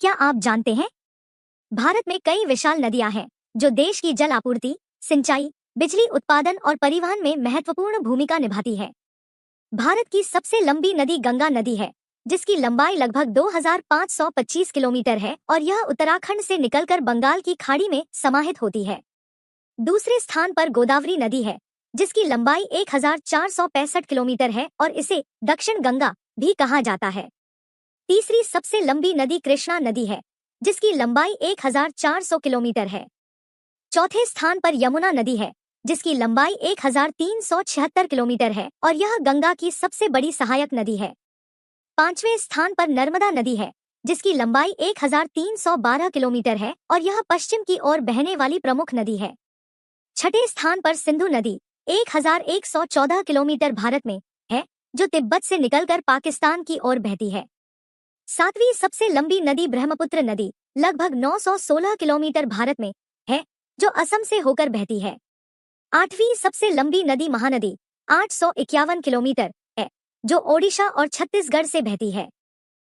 क्या आप जानते हैं, भारत में कई विशाल नदियां हैं जो देश की जल आपूर्ति, सिंचाई, बिजली उत्पादन और परिवहन में महत्वपूर्ण भूमिका निभाती है। भारत की सबसे लंबी नदी गंगा नदी है, जिसकी लंबाई लगभग 2525 किलोमीटर है और यह उत्तराखंड से निकलकर बंगाल की खाड़ी में समाहित होती है। दूसरे स्थान पर गोदावरी नदी है, जिसकी लंबाई 1465 किलोमीटर है और इसे दक्षिण गंगा भी कहा जाता है। तीसरी सबसे लंबी नदी कृष्णा नदी है, जिसकी लंबाई 1400 किलोमीटर है। चौथे स्थान पर यमुना नदी है, जिसकी लंबाई 1376 किलोमीटर है और यह गंगा की सबसे बड़ी सहायक नदी है। पांचवें स्थान पर नर्मदा नदी है, जिसकी लंबाई 1312 किलोमीटर है और यह पश्चिम की ओर बहने वाली प्रमुख नदी है। छठे स्थान पर सिंधु नदी 1114 किलोमीटर भारत में है, जो तिब्बत से निकलकर पाकिस्तान की ओर बहती है। सातवीं सबसे लंबी नदी ब्रह्मपुत्र नदी लगभग 916 किलोमीटर भारत में है, जो असम से होकर बहती है। आठवीं सबसे लंबी नदी महानदी 851 किलोमीटर है, जो ओडिशा और छत्तीसगढ़ से बहती है।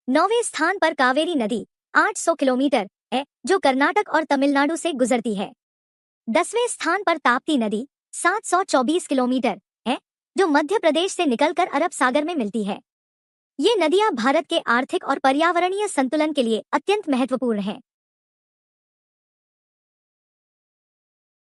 नौवें स्थान पर कावेरी नदी 800 किलोमीटर है, जो कर्नाटक और तमिलनाडु से गुजरती है। 10वें स्थान पर ताप्ती नदी 724 किलोमीटर है, जो मध्य प्रदेश से निकलकर अरब सागर में मिलती है। ये नदियां भारत के आर्थिक और पर्यावरणीय संतुलन के लिए अत्यंत महत्वपूर्ण हैं।